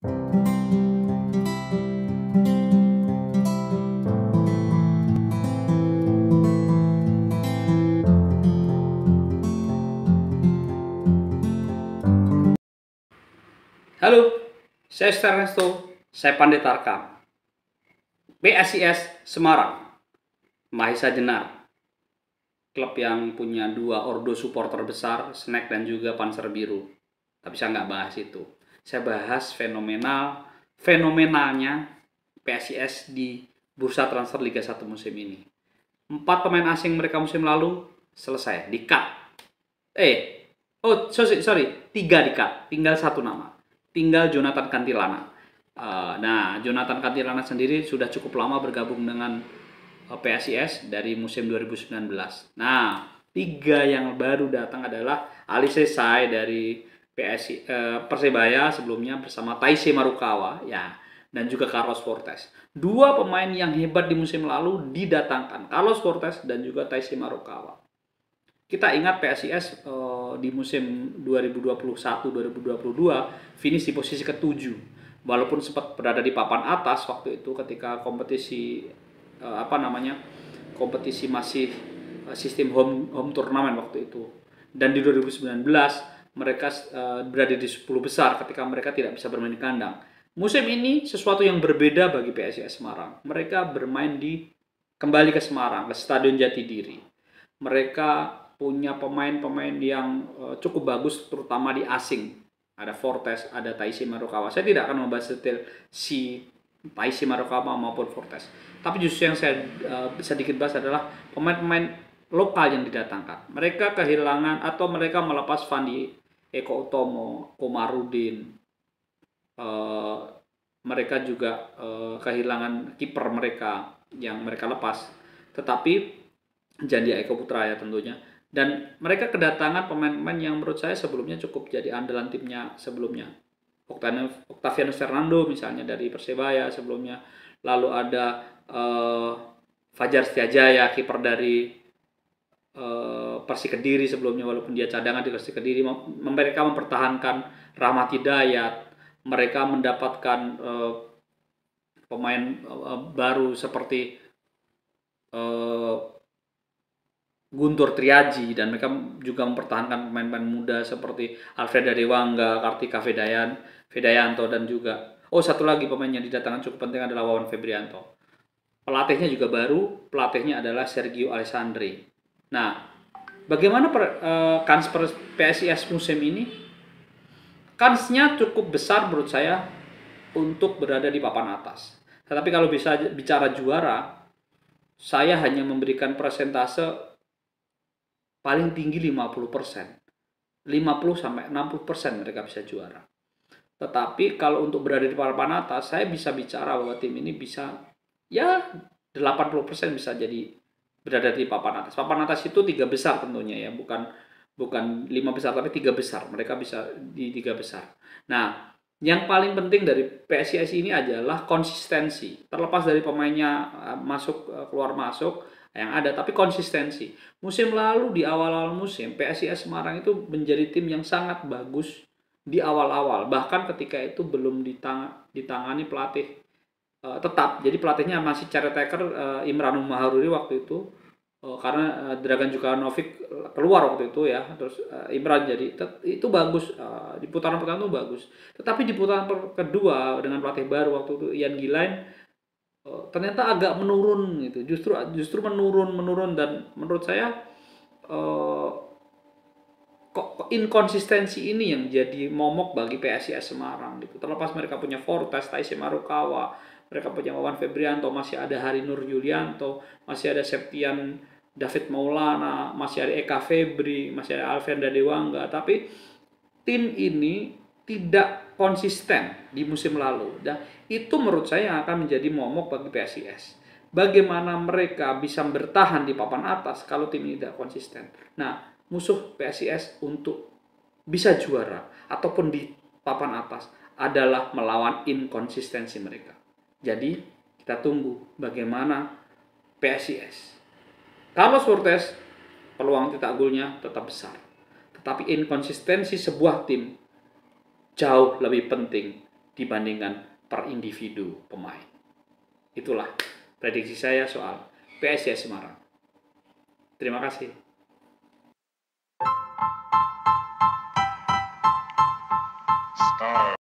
Halo, saya Ernesto, saya Pandit Tarkam. PSIS Semarang, Mahesa Jenar, klub yang punya dua ordo supporter besar, Snack dan juga Panser Biru. Tapi saya nggak bahas itu. Saya bahas fenomenalnya PSIS di bursa transfer Liga 1 musim ini. 4 pemain asing mereka musim lalu selesai, di-cut. Sorry, 3 di-cut, tinggal satu nama. Tinggal Jonathan Kantilana. Nah, Jonathan Kantilana sendiri sudah cukup lama bergabung dengan PSIS dari musim 2019. Nah, 3 yang baru datang adalah Ali Sesai dari Persebaya sebelumnya bersama Taisei Marukawa ya, dan juga Carlos Fortes. 2 pemain yang hebat di musim lalu didatangkan, Carlos Fortes dan juga Taisei Marukawa. Kita ingat PSIS di musim 2021-2022 finish di posisi ke-7. Walaupun sempat berada di papan atas waktu itu ketika kompetisi kompetisi masih sistem home turnamen waktu itu. Dan di 2019 mereka berada di 10 besar ketika mereka tidak bisa bermain di kandang. Musim ini sesuatu yang berbeda bagi PSIS Semarang. Mereka bermain kembali ke Semarang, ke Stadion Jatidiri. Mereka punya pemain-pemain yang cukup bagus, terutama di asing. Ada Fortes, ada Taisei Marukawa. Saya tidak akan membahas detail si Taisei Marukawa maupun Fortes. Tapi justru yang saya sedikit bahas adalah pemain-pemain lokal yang didatangkan. Mereka kehilangan atau mereka melepas Fandi Eko Utomo, Komarudin. Mereka juga kehilangan kiper mereka yang mereka lepas. Tetapi Jandia Eko Putra ya tentunya. Dan mereka kedatangan pemain-pemain yang menurut saya sebelumnya cukup jadi andalan timnya sebelumnya. Octavianus Fernando misalnya dari Persebaya sebelumnya. Lalu ada Fajar Setiajaya, kiper dari Persik Kediri sebelumnya, walaupun dia cadangan di Persik Kediri. Mereka mempertahankan Rahmat Hidayat. Mereka mendapatkan pemain baru seperti Guntur Triaji, dan mereka juga mempertahankan pemain-pemain muda seperti Alfreda Dewangga, Kartika Vedayanto, dan juga satu lagi pemain yang didatangkan cukup penting adalah Wawan Febrianto. Pelatihnya juga baru, pelatihnya adalah Sergio Alessandri. Nah, bagaimana kans PSIS musim ini? Kansnya cukup besar menurut saya untuk berada di papan atas. Tetapi kalau bisa bicara juara, saya hanya memberikan persentase paling tinggi 50%. 50-60% mereka bisa juara. Tetapi kalau untuk berada di papan atas, saya bisa bicara bahwa tim ini bisa ya 80% bisa jadi berada di papan atas. Papan atas itu 3 besar tentunya ya, bukan 5 besar tapi 3 besar. Mereka bisa di 3 besar. Nah, yang paling penting dari PSIS ini adalah konsistensi. Terlepas dari pemainnya keluar masuk yang ada, tapi konsistensi. Musim lalu di awal-awal musim PSIS Semarang itu menjadi tim yang sangat bagus di awal-awal, bahkan ketika itu belum ditangani pelatih tetap. Jadi pelatihnya masih caretaker Imran Maharuri waktu itu, karena Dragan Jukanovic keluar waktu itu ya, terus Imran jadi itu bagus di putaran pertama itu bagus. Tetapi di putaran kedua dengan pelatih baru waktu itu Ian Gilain, ternyata agak menurun gitu, justru menurun, dan menurut saya kok inkonsistensi ini yang jadi momok bagi PSIS Semarang gitu. Terlepas mereka punya Fortes, Taisei Marukawa, mereka punya Wawan Febrianto, masih ada Hari Nur Yulianto, masih ada Septian David Maulana, masih ada Eka Febri, masih ada Alfreda Dewangga, tapi tim ini tidak konsisten di musim lalu. Dan itu menurut saya akan menjadi momok bagi PSIS. Bagaimana mereka bisa bertahan di papan atas kalau tim ini tidak konsisten. Nah, musuh PSIS untuk bisa juara ataupun di papan atas adalah melawan inkonsistensi mereka. Jadi, kita tunggu bagaimana PSIS. Carlos Fortes, peluang cetak golnya tetap besar. Tapi inkonsistensi sebuah tim jauh lebih penting dibandingkan per individu pemain. Itulah prediksi saya soal PSIS Semarang. Terima kasih.